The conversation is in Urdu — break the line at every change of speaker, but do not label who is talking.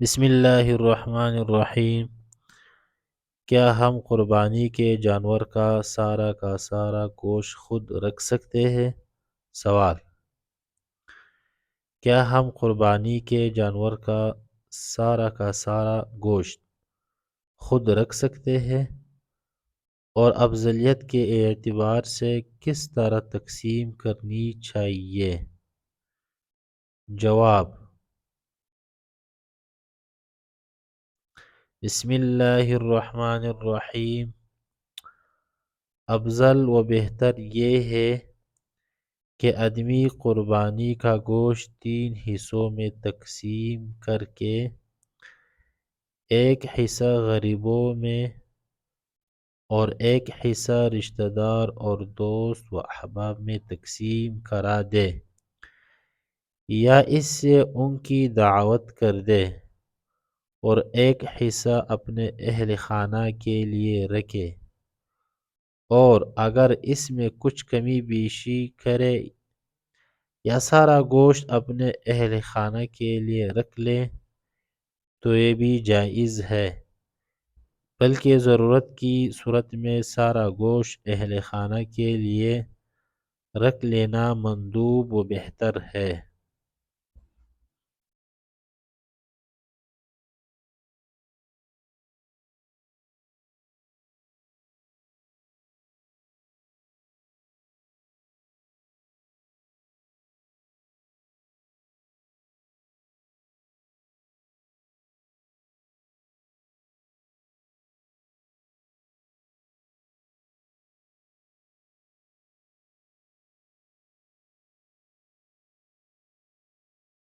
بسم اللہ الرحمن الرحیم۔ کیا ہم قربانی کے جانور کا سارا گوشت خود رکھ سکتے ہیں؟ سوال: کیا ہم قربانی کے جانور کا سارا گوشت خود رکھ سکتے ہیں، اور افضلیت کے اعتبار سے کس طرح تقسیم کرنی چاہیے؟ جواب: بسم اللہ الرحمن الرحیم۔ افضل و بہتر یہ ہے کہ آدمی قربانی کا گوشت 3 حصوں میں تقسیم کر کے ایک حصہ غریبوں میں اور ایک حصہ رشتہ دار اور دوست و احباب میں تقسیم کرا دے، یا اس سے ان کی دعوت کر دے، اور ایک حصہ اپنے اہل خانہ کے لیے رکھے، اور اگر اس میں کچھ کمی بیشی کرے یا سارا گوشت اپنے اہل خانہ کے لیے رکھ لے تو یہ بھی جائز ہے، بلکہ ضرورت کی صورت میں سارا گوشت اہل خانہ کے لیے رکھ لینا مندوب و بہتر ہے۔